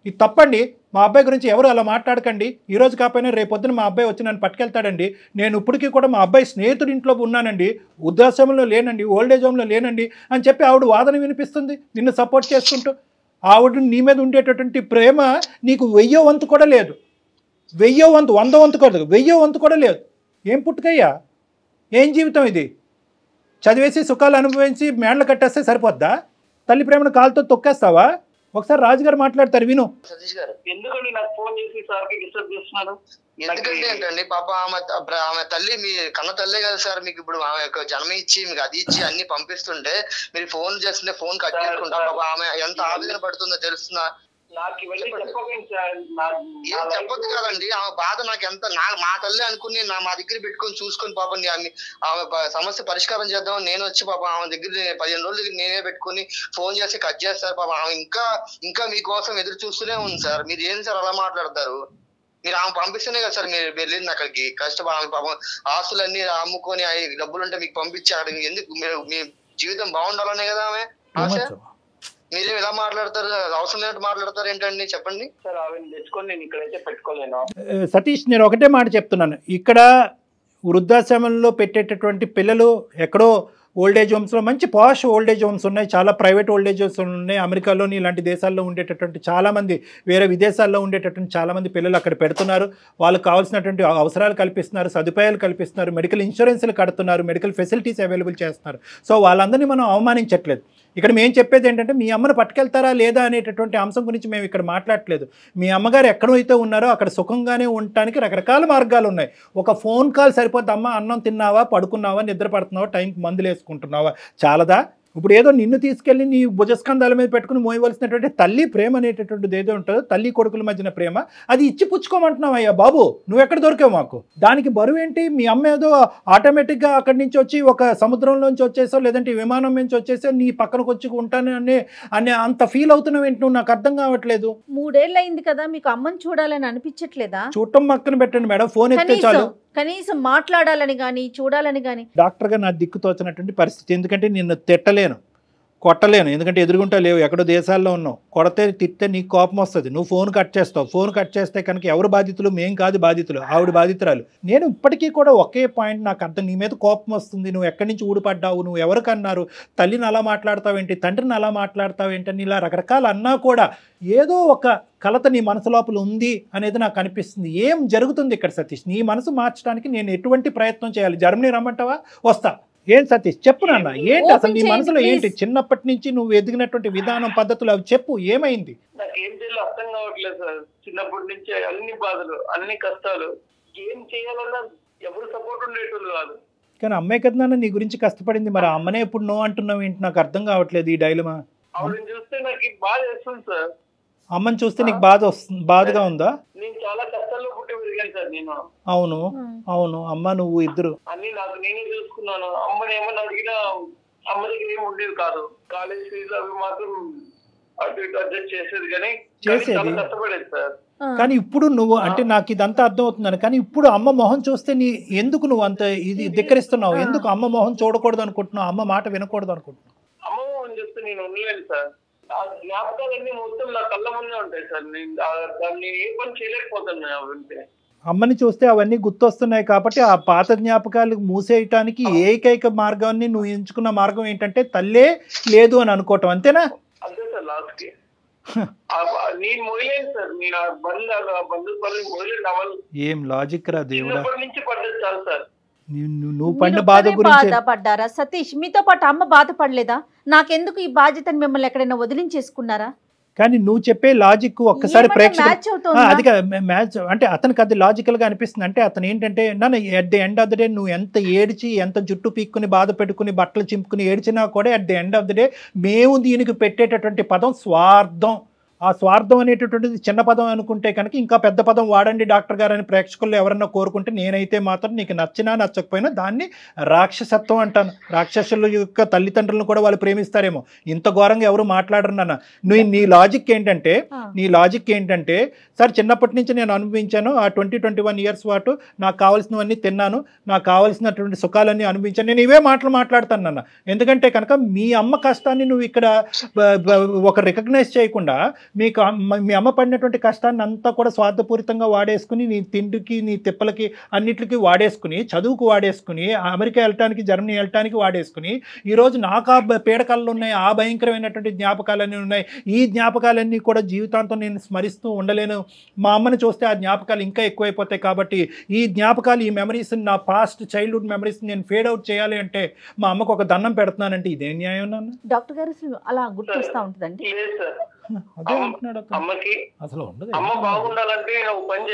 ఇది తప్పండి. మా అబ్బాయి గురించి ఎవరు అలా మాట్లాడకండి. ఈరోజు కాకపోయినా రేపొద్దున మా అబ్బాయి వచ్చి నన్ను పట్టుకెళ్తాడండి. నేను ఇప్పటికీ కూడా మా అబ్బాయి స్నేహితుడి ఇంట్లో ఉన్నానండి, వృద్ధాశ్రమంలో లేనండి, ఓల్డేజ్ హోమ్లో లేనండి అని చెప్పి ఆవిడ వాదన వినిపిస్తుంది నిన్ను సపోర్ట్ చేసుకుంటూ. ఆవిడ నీ మీద ఉండేటటువంటి ప్రేమ నీకు 1000వ వంతు కూడా లేదు. 1000వ వంతు, 100వ వంతు కూడా, 1000వ వంతు కూడా లేదు. ఏం పుట్టుకయ్యా, ఏం జీవితం ఇది? చదివేసి సుఖాలు అనుభవించి మేడలు కట్టేస్తే సరిపోద్దా? తల్లి ప్రేమను కాలుతో తొక్కేస్తావా? ఒకసారి రాజుగారు మాట్లాడతారు, విను. సతీష్ గారు, ఎందుకండి నాకు ఫోన్ చేసి సార్కి డిస్టర్బ్ చేస్తున్నారు? ఎందుకంటే ఏంటండి పాప ఆమె తల్లి మీ కన్న తల్లే కదా సార్. మీకు ఇప్పుడు ఆమె యొక్క జన్మ ఇచ్చి మీకు అది ఇచ్చి అన్ని పంపిస్తుంటే మీరు ఫోన్ చేస్తుంటే ఫోన్ కట్ చేసుకుంటారు. పాప ఆమె ఎంత ఆవేదన పడుతుందో తెలుస్తుందా? ఏం చెప్పొద్దు కదండి. ఆమె బాధ నాకు ఎంత, మా తల్లి అనుకుని మా దగ్గర పెట్టుకొని చూసుకొని పాపం ఆమె సమస్య పరిష్కారం చేద్దామని నేను వచ్చి పాప ఆమె దగ్గర 15 రోజుల దగ్గర నేనే పెట్టుకుని ఫోన్ చేసి కట్ చేస్తారు. పాప ఆమె ఇంకా మీకోసం ఎదురు చూస్తూనే ఉంది సార్. మీరు ఏం సార్ అలా మాట్లాడతారు? మీరు ఆమె పంపిస్తేనే కదా సార్ మీరు వెళ్ళింది అక్కడికి. కష్టపడి పాపం ఆస్తులన్నీ అమ్ముకొని డబ్బులు ఉంటే మీకు పంపించారు. ఎందుకు మీ జీవితం బాగుండాలనే కదా ఆమె ఆశ. మీరేం ఇలా మాట్లాడతారు? అవసరం లేనట్టు మాట్లాడతారు ఏంటండి? చెప్పండి సార్. ఆవిడ తెచ్చుకొని నేను ఇక్కడైతే పెట్టుకోలేను. సతీష్, నేను ఒకటే మాట చెప్తున్నాను. ఇక్కడ వృద్ధాశ్రమంలో పెట్టేటటువంటి పిల్లలు ఎక్కడో ఓల్డేజ్ హోమ్స్లో, మంచి పాష్ ఓల్డేజ్ హోమ్స్ ఉన్నాయి, చాలా ప్రైవేట్ ఓల్డేజ్ హోమ్స్ ఉన్నాయి. అమెరికాలోని ఇలాంటి దేశాల్లో ఉండేటటువంటి చాలామంది, వేరే విదేశాల్లో ఉండేటటువంటి చాలామంది పిల్లలు అక్కడ పెడుతున్నారు. వాళ్ళకి కావాల్సినటువంటి అవసరాలు కల్పిస్తున్నారు, సదుపాయాలు కల్పిస్తున్నారు, మెడికల్ ఇన్సూరెన్స్లు కడుతున్నారు, మెడికల్ ఫెసిలిటీస్ అవైలబుల్ చేస్తున్నారు. సో వాళ్ళందరినీ మనం అవమానించట్లేదు. ఇక్కడ మేము చెప్పేది ఏంటంటే మీ అమ్మను పట్టుకెళ్తారా లేదా అనేటటువంటి అంశం గురించి మేము ఇక్కడ మాట్లాడట్లేదు. మీ అమ్మగారు ఎక్కడైతే ఉన్నారో అక్కడ సుఖంగానే ఉండటానికి రకరకాల మార్గాలు ఉన్నాయి. ఒక ఫోన్ కాల్ సరిపోద్ది. అమ్మ అన్నం తిన్నావా, పడుకున్నావా, నిద్ర పడుతున్నావా, టైంకి మందులు వేసుకుంటున్నావా, చాలదా? ఇప్పుడు ఏదో నిన్ను తీసుకెళ్ళి నీ భుజస్కంధాల మీద పెట్టుకుని మోయవలసినటువంటి తల్లి ప్రేమ అనేటటువంటిది ఏదో ఉంటుందో తల్లి కొడుకుల మధ్యన ప్రేమ, అది ఇచ్చి పుచ్చుకోమంటున్నావు అయ్యా బాబు, నువ్వు ఎక్కడ దొరికావు మాకు? దానికి బరువు ఏంటి? మీ అమ్మ ఏదో ఆటోమేటిక్గా అక్కడి నుంచి వచ్చి ఒక సముద్రంలోంచి వచ్చేసో లేదంటే విమానం నుంచి వచ్చేసో నీ పక్కనకు వచ్చి ఉంటాను అనే అంత ఫీల్ అవుతున్నావు ఏంటి నువ్వు? నాకు అర్థం కావట్లేదు. 3 ఏళ్ళు అయింది కదా, మీకు అమ్మని చూడాలని అనిపించట్లేదా? చూడటం పక్కన పెట్టండి మేడం, ఫోన్ ఎత్తే చాలు. కనీసం మాట్లాడాలని కానీ చూడాలని కానీ. డాక్టర్గా నా దిక్కు తోచినటువంటి పరిస్థితి, ఎందుకంటే నిన్ను తిట్టలేను, కొట్టలేను, ఎందుకంటే ఎదురుగుంటా లేవు, ఎక్కడో దేశాల్లో ఉన్నావు. కొడితే తిట్టే నీకు కోపం వస్తుంది, నువ్వు ఫోన్ కట్ చేస్తావు. ఫోన్ కట్ చేస్తే కనుక ఎవరు బాధితులు? మేం కాదు బాధితులు, ఆవిడ బాధితురాలు. నేను ఇప్పటికీ కూడా ఒకే పాయింట్ నాకు అర్థం, నీ మీద కోపం వస్తుంది, నువ్వు ఎక్కడి నుంచి ఊడిపడ్డావు, నువ్వు ఎవరికన్నారు, తల్లిని అలా మాట్లాడతావేంటి, తండ్రిని అలా మాట్లాడతావేంటి అని ఇలా రకరకాలు అన్నా కూడా ఏదో ఒక కలత నీ మనసు లోపల ఉంది అనేది నాకు అనిపిస్తుంది. ఏం జరుగుతుంది ఇక్కడ సతీష్? నీ మనసు మార్చడానికి నేను ఎటువంటి ప్రయత్నం చేయాలి? జర్మనీ రమ్మంటావా? వస్తా. ఏం సతీష్ చెప్పు నాన్న, ఏంటి అసలు నీ మనసులో ఏంటి? చిన్నప్పటి నుంచి నువ్వు ఎదిగినటువంటి విధానం, పద్ధతులు అవి చెప్పు, ఏమైంది? నాకు ఏం చేయాలో అర్థం కావట్లేదు సార్. చిన్నప్పటి నుంచి అన్ని బాధలు, అన్ని కష్టాలు, ఏం చేయాలన్నా ఎవరు సపోర్ట్ ఉండేటోళ్ళు కాదు. కానీ అమ్మాయి కదా నాన్న నీ గురించి కష్టపడింది, మరి అమ్మనే ఎప్పుడు నో అంటున్నావు ఏంటి? నాకు అర్థం కావట్లేదు ఈ డైలమా. ఆవిడని చూస్తే నాకు బాధ వేస్తుంది సార్. అమ్మని చూస్తే నీకు బాధగా ఉందా? నేను చాలా కష్టాల్లో పుట్టి పెరిగాను సార్ నేను. అవును అవును, అమ్మ నువ్వు ఇద్దరు అన్ని నాకు నేనే చూసుకున్నాను. అమ్మని ఏమన్నా అడిగినా అమ్మ దగ్గర ఏమి ఉండేది కాదు. కాలేజ్ ఫీజు అవి మాత్రం అటు ఇటు అడ్జస్ట్ చేసేది, కానీ చాలా కష్టపడేది సార్. కానీ ఇప్పుడు నువ్వు అంటే నాకు ఇదంతా అర్థం అవుతుందని, కానీ ఇప్పుడు అమ్మ మొహం చూస్తే నీ ఎందుకు నువ్వు అంత ఇది ధిక్కరిస్తున్నావు? ఎందుకు అమ్మ మొహం చూడకూడదు అనుకుంటున్నావు? అమ్మ మాట వినకూడదు అనుకుంటున్నావు? అమ్మ మొహం చూస్తే నేను ఉండలేను సార్. ఆ జ్ఞాపకాలన్నీ మొత్తం నా కళ్ళ ముందే ఉంటాయి సార్. నేను ఏ పని చేయలేకపోతాను అవంటే. అమ్మని చూస్తే అవన్నీ గుర్తొస్తున్నాయి కాబట్టి ఆ పాత జ్ఞాపకాలు మూసేయటానికి ఏకైక మార్గాన్ని నువ్వు ఎంచుకున్న మార్గం ఏంటంటే తల్లే లేదు అని అనుకోవటం, అంతేనా? అంతే సార్. లాస్ట్ కి నేను మొదలేను సార్. నేను ఆ బంధు పనులు మొదలేను అవ్వాలి. ఏం లాజిక్ రా దేవుడా. నుంచి పడ్డది చాలు సార్. నువ్వు పడిన బాధ గురించి బాధపడ్డారా సతీష్? మీతో పాటు అమ్మ బాధపడలేదా? నాకెందుకు ఈ బాధ్యతని మిమ్మల్ని ఎక్కడైనా వదిలించేసుకున్నారా? కానీ నువ్వు చెప్పే లాజిక్ ఒక్కసారి అది మ్యాచ్ అంటే అతనికి అది లాజికల్ గా అనిపిస్తుంది. అంటే అతను ఏంటంటే నన్ను at the end of the day నువ్వు ఎంత ఏడ్చి ఎంత జుట్టు పీక్కుని బాధ పెట్టుకుని బట్టలు చింపుకుని ఏడ్చినా కూడా at the end of the day మేము దీనికి పెట్టేటటువంటి పదం స్వార్థం. ఆ స్వార్థం అనేటటువంటిది చిన్న పదం అనుకుంటే కనుక ఇంకా పెద్ద పదం వాడండి డాక్టర్ గారు అని ప్రేక్షకులు ఎవరన్నా కోరుకుంటే నేనైతే మాత్రం నీకు నచ్చినా నచ్చకపోయినా దాన్ని రాక్షసత్వం అంటాను. రాక్షసుల యొక్క తల్లిదండ్రులను కూడా వాళ్ళు ప్రేమిస్తారేమో, ఇంత ఘోరంగా ఎవరు మాట్లాడరు నాన్న. నీ లాజిక్ ఏంటంటే సార్ చిన్నప్పటి నుంచి నేను అనుభవించాను, ఆ 20-21 ఇయర్స్ పాటు నాకు కావాల్సినవన్నీ తిన్నాను, నాకు కావాల్సినటువంటి సుఖాలన్నీ అనుభవించాను, నేను ఇవే మాటలు మాట్లాడతాను నాన్న. ఎందుకంటే కనుక మీ అమ్మ కష్టాన్ని నువ్వు ఇక్కడ ఒక రికగ్నైజ్ చేయకుండా మీ అమ్మ పడినటువంటి కష్టాన్ని అంతా కూడా స్వార్థపూరితంగా వాడేసుకుని నీ తిండికి నీ తిప్పలకి అన్నిటికీ వాడేసుకుని, చదువుకు వాడేసుకుని, అమెరికా వెళ్ళటానికి జర్మనీ వెళ్ళటానికి వాడేసుకుని, ఈరోజు నాకు ఆ పీడకలు ఉన్నాయి, ఆ భయంకరమైనటువంటి జ్ఞాపకాలన్నీ ఉన్నాయి, ఈ జ్ఞాపకాలన్నీ కూడా జీవితాంతం నేను స్మరిస్తూ ఉండలేను, మా అమ్మని చూస్తే ఆ జ్ఞాపకాలు ఇంకా ఎక్కువైపోతాయి, కాబట్టి ఈ జ్ఞాపకాలు ఈ మెమరీస్ నా పాస్ట్ చైల్డ్హుడ్ మెమరీస్ నేను ఫేడ్ అవుట్ చేయాలి అంటే మా అమ్మకు ఒక దండం పెడుతున్నానంటే ఇదేం న్యాయం నాన్న? డాక్టర్ గారు అలా గుర్తొస్తా ఉంటుందండి. అదే అంటున్నాడు అసలు ఉండదు.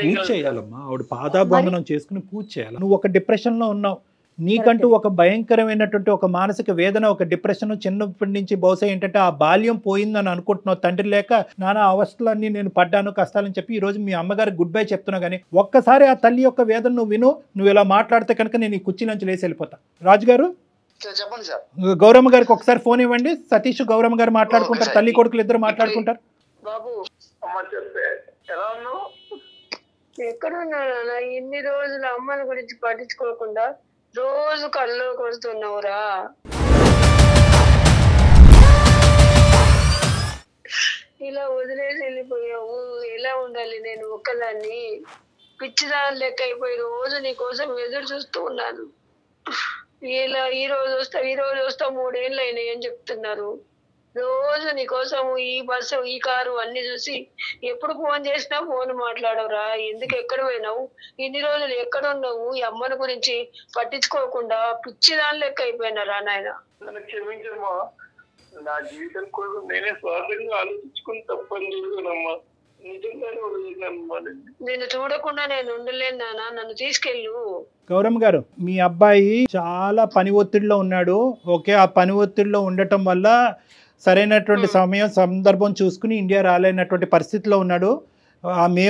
పూజ చేయాలమ్మా, ఆవిడ పాదాబంధనం చేసుకుని పూజ చేయాలి. నువ్వు ఒక డిప్రెషన్లో ఉన్నావు, నీకంటూ ఒక భయంకరమైనటువంటి ఒక మానసిక వేదన, ఒక డిప్రెషన్ చిన్నప్పటి నుంచి బహుశా ఏంటంటే ఆ బాల్యం పోయిందని అనుకుంటున్నావు. తండ్రి లేక నానా అవస్థలన్నీ నేను పడ్డాను కష్టాలని చెప్పి ఈ రోజు మీ అమ్మగారికి గుడ్ బై చెప్తున్నా, కానీ ఒక్కసారి ఆ తల్లి యొక్క వేదన నువ్వు విను. నువ్వు ఇలా మాట్లాడితే కనుక నేను ఈ కుర్చీ నుంచి లేచి వెళ్ళిపోతా. రాజు గారు చెప్పండి సార్. గౌరమ్మ గారికి ఒకసారి ఫోన్ ఇవ్వండి. సతీష్ గౌరమ్మ గారు మాట్లాడుకుంటారు, తల్లి కొడుకులు ఇద్దరు మాట్లాడుకుంటారు. బాబు ఎలా ఉన్నావు? ఎక్కడున్నా ఇన్ని రోజులు అమ్మని గురించి పట్టించుకోకుండా రోజు కళ్ళు కొడుతున్నావురా. ఇలా వదిలేసి వెళ్ళిపోయావు. ఎలా ఉండాలి నేను ఒక్కదాన్ని? పిచ్చిదాని లెక్క అయిపోయి రోజు నీ కోసం ఎదురు చూస్తూ ఉన్నాను. ఇలా ఈ రోజు వస్తావు 3 ఏళ్ళు అయినాయి అని చెప్తున్నారు. రోజు నీకోసము ఈ బస్సు ఈ కారు అన్ని చూసి ఎప్పుడు ఫోన్ చేసినా ఫోన్ మాట్లాడవురా. ఎందుకు ఎక్కడ పోయినావు? ఇన్ని రోజులు ఎక్కడ ఉన్నావు? ఈ అమ్మని గురించి పట్టించుకోకుండా పిచ్చిదాని లెక్క అయిపోయినారా నాయన. నన్ను క్షమించమ్మా. నా జీవితం కోసం నేనే స్వార్థంగా ఆలోచించుకుని తప్పని చూసానమ్మా. నిజంగానే వదిలేనండి. నిన్ను చూడకుండా నేను ఉండలేను నాన్న, నన్ను తీసుకెళ్ళు. గౌరమ్మ గారు, మీ అబ్బాయి చాలా పని ఒత్తిడిలో ఉన్నాడు. ఓకే, ఆ పని ఒత్తిడిలో ఉండటం వల్ల సరైనటువంటి సమయం సందర్భం చూసుకుని ఇండియా రాలేనటువంటి పరిస్థితిలో ఉన్నాడు. మీ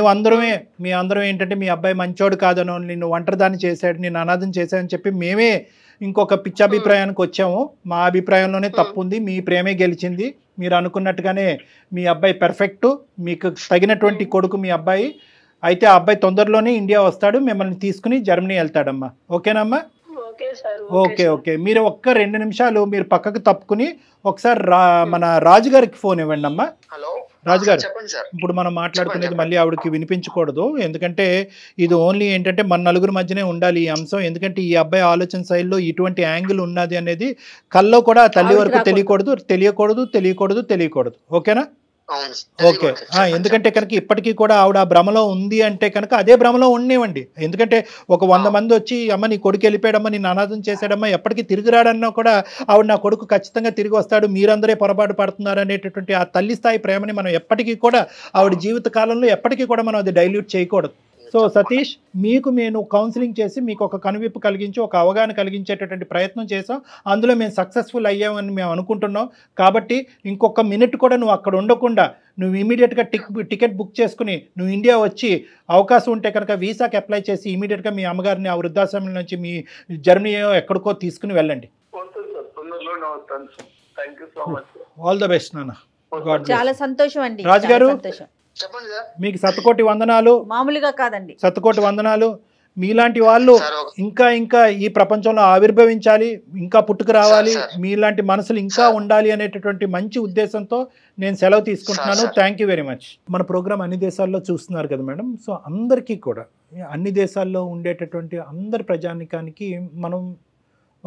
అందరం ఏంటంటే మీ అబ్బాయి మంచోడు కాదనో, నిన్ను ఒంటరిదాన్ని చేశాడు, నిన్ను అనాథం చేశాడని చెప్పి మేమే ఇంకొక పిచ్చాభిప్రాయానికి వచ్చాము. మా అభిప్రాయంలోనే తప్పు ఉంది, మీ ప్రేమే గెలిచింది. మీరు అనుకున్నట్టుగానే మీ అబ్బాయి పెర్ఫెక్ట్, మీకు తగినటువంటి కొడుకు మీ అబ్బాయి. అయితే ఆ అబ్బాయి తొందరలోనే ఇండియా వస్తాడు, మిమ్మల్ని తీసుకుని జర్మనీ వెళ్తాడమ్మా. ఓకేనమ్మా? ఓకే. మీరు ఒక్క 2 నిమిషాలు మీరు పక్కకు తప్పుకుని ఒకసారి మన రాజుగారికి ఫోన్ ఇవ్వండి అమ్మా. హలో రాజుగారు, చెప్పండి సార్. ఇప్పుడు మనం మాట్లాడుకునేది మళ్ళీ ఆవిడకి వినిపించకూడదు, ఎందుకంటే ఇది ఓన్లీ ఏంటంటే మన నలుగురు మధ్యనే ఉండాలి ఈ అంశం. ఎందుకంటే ఈ అబ్బాయి ఆలోచన శైలిలో ఇటువంటి యాంగిల్ ఉన్నది అనేది కల్లో కూడా తల్లి వరకు తెలియకూడదు. ఓకేనా? ఓకే. ఎందుకంటే కనుక ఇప్పటికీ కూడా ఆవిడ ఆ భ్రమలో ఉంది అంటే కనుక అదే భ్రమలో ఉండేవండి. ఎందుకంటే ఒక 100 మంది వచ్చి అమ్మ నీ కొడుకు వెళ్ళిపోయాడమ్మా, నిన్ను అనాథం చేశాడమ్మా, ఎప్పటికీ తిరిగి రాడన్నా కూడా ఆవిడ నా కొడుకు ఖచ్చితంగా తిరిగి వస్తాడు, మీరందరే పొరపాటు పడుతున్నారు అనేటటువంటి ఆ తల్లి స్థాయి ప్రేమని మనం ఎప్పటికీ కూడా ఆవిడ జీవిత కాలంలో ఎప్పటికీ కూడా మనం అది డైల్యూట్ చేయకూడదు. సో సతీష్, మీకు నేను కౌన్సిలింగ్ చేసి మీకు ఒక కనువిప్పు కలిగించి ఒక అవగాహన కలిగించేటటువంటి ప్రయత్నం చేసాం. అందులో మేము సక్సెస్ఫుల్ అయ్యామని మేము అనుకుంటున్నాం. కాబట్టి ఇంకొక మినిట్ కూడా నువ్వు అక్కడ ఉండకుండా నువ్వు ఇమీడియట్గా టికెట్ బుక్ చేసుకుని నువ్వు ఇండియా వచ్చి అవకాశం ఉంటే కనుక వీసాకి అప్లై చేసి ఇమీడియట్గా మీ అమ్మగారిని ఆ వృద్ధాశ్రమం నుంచి మీ జర్మనీ ఎక్కడికో తీసుకుని వెళ్ళండి. ఆల్ ద బెస్ట్ నాన్న. చాలా సంతోషం అండి. రాజుగారు, చెప్పండి సార్. మీకు శతకోటి వందనాలు. మామూలుగా కాదండి, శతకోటి వందనాలు. మీలాంటి వాళ్ళు ఇంకా ఈ ప్రపంచంలో ఆవిర్భవించాలి, ఇంకా పుట్టుకు రావాలి, మీలాంటి మనసులు ఇంకా ఉండాలి అనేటటువంటి మంచి ఉద్దేశంతో నేను సెలవు తీసుకుంటున్నాను. Thank you very much. మన ప్రోగ్రామ్ అన్ని దేశాల్లో చూస్తున్నారు కదా మేడం. సో అందరికీ కూడా, అన్ని దేశాల్లో ఉండేటటువంటి అందరి ప్రజానికానికి మనం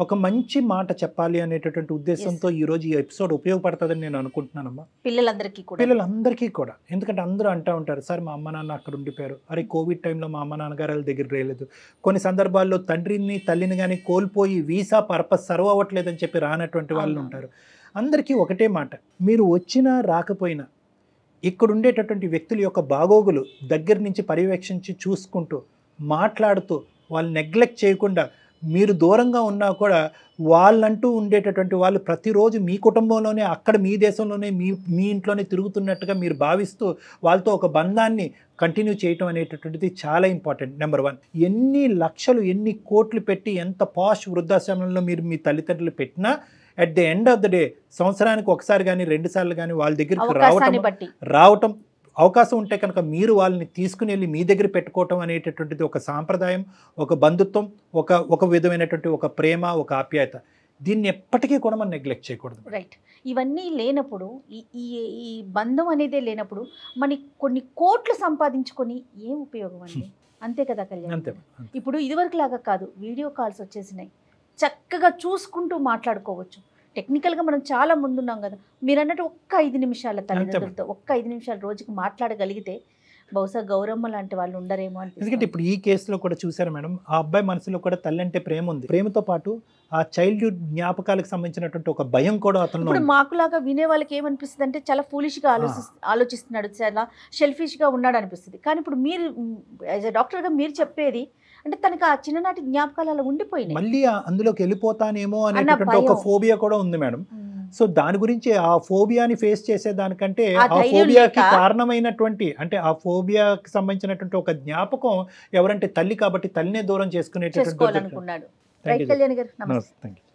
ఒక మంచి మాట చెప్పాలి అనేటటువంటి ఉద్దేశంతో ఈరోజు ఈ ఎపిసోడ్ ఉపయోగపడుతుందని నేను అనుకుంటున్నానమ్మా. పిల్లలందరికీ కూడా. ఎందుకంటే అందరూ అంటూ ఉంటారు, సార్ మా అమ్మ నాన్న అక్కడ ఉండిపోయారు, అరే కోవిడ్ టైంలో మా అమ్మ నాన్నగారు వాళ్ళ దగ్గర రాలేదు, కొన్ని సందర్భాల్లో తండ్రిని తల్లిని కానీ కోల్పోయి వీసా పర్పస్ సర్వ్ అవ్వట్లేదని చెప్పి రానటువంటి వాళ్ళు ఉంటారు. అందరికీ ఒకటే మాట, మీరు వచ్చినా రాకపోయినా ఇక్కడ ఉండేటటువంటి వ్యక్తుల యొక్క బాగోగులు దగ్గర నుంచి పర్యవేక్షించి చూసుకుంటూ మాట్లాడుతూ వాళ్ళు నెగ్లెక్ట్ చేయకుండా, మీరు దూరంగా ఉన్నా కూడా వాళ్ళంటూ ఉండేటటువంటి వాళ్ళు ప్రతిరోజు మీ కుటుంబంలోనే, అక్కడ మీ దేశంలోనే, మీ ఇంట్లోనే తిరుగుతున్నట్టుగా మీరు భావిస్తూ వాళ్ళతో ఒక బంధాన్ని కంటిన్యూ చేయటం అనేటటువంటిది చాలా ఇంపార్టెంట్. నెంబర్ 1. ఎన్ని లక్షలు ఎన్ని కోట్లు పెట్టి ఎంత పాష్ వృద్ధాశ్రమంలో మీరు మీ తల్లిదండ్రులు పెట్టినా at the end of the day సంవత్సరానికి ఒకసారి కానీ 2 సార్లు కానీ వాళ్ళ దగ్గరికి రావటం అవకాశం ఉంటే కనుక మీరు వాళ్ళని తీసుకుని వెళ్ళి మీ దగ్గర పెట్టుకోవటం అనేటటువంటిది ఒక సాంప్రదాయం, ఒక బంధుత్వం, ఒక విధమైనటువంటి ఒక ప్రేమ, ఒక ఆప్యాయత. దీన్ని ఎప్పటికీ కూడా మనం నెగ్లెక్ట్ చేయకూడదు. రైట్. ఇవన్నీ లేనప్పుడు, ఈ బంధం అనేదే లేనప్పుడు మనకి కొన్ని కోట్లు సంపాదించుకొని ఏం ఉపయోగం అండి? అంతే కదా కళ్యాణ్? అంతే. ఇప్పుడు ఇదివరకు లాగా కాదు, వీడియో కాల్స్ వచ్చేసినాయి, చక్కగా చూసుకుంటూ మాట్లాడుకోవచ్చు. టెక్నికల్గా మనం చాలా ముందున్నాం కదా. మీరు అన్నట్టు ఒక్క 5 నిమిషాల తల్లిదండ్రులతో ఒక్క 5 నిమిషాలు రోజుకి మాట్లాడగలిగితే బహుశా గౌరమ్మ లాంటి వాళ్ళు ఉండరేమో అని. ఎందుకంటే ఇప్పుడు ఈ కేసులో కూడా చూసారు మేడం, ఆ అబ్బాయి మనసులో కూడా తల్లి అంటే ప్రేమ ఉంది. ప్రేమతో పాటు ఆ చైల్డ్హుడ్ జ్ఞాపకాలకు సంబంధించినటువంటి ఒక భయం కూడా అతను. ఇప్పుడు మాకులాగా వినే వాళ్ళకి ఏమనిపిస్తుంది అంటే చాలా ఫూలిష్గా ఆలోచిస్తున్నాడు, చాలా షెల్ఫిష్గా ఉన్నాడు అనిపిస్తుంది. కానీ ఇప్పుడు మీరు యాజ్ ఎ డాక్టర్గా మీరు చెప్పేది అంటే తనకి ఆ చిన్ననాటి జ్ఞాపకాలు అలా ఉండిపోయినాయి, మళ్ళీ అందులోకి వెళ్ళిపోతానేమో అనేటువంటి ఒక ఫోబియా కూడా ఉంది మేడం. సో దాని గురించి ఆ ఫోబియాని ఫేస్ చేసేదానికంటే ఆ ఫోబియాకి కారణమైనటువంటి, అంటే ఆ ఫోబియాకి సంబంధించినటువంటి ఒక జ్ఞాపకం ఎవరంటే తల్లి, కాబట్టి తల్లినే దూరం చేసుకునేటటువంటి. Thank you.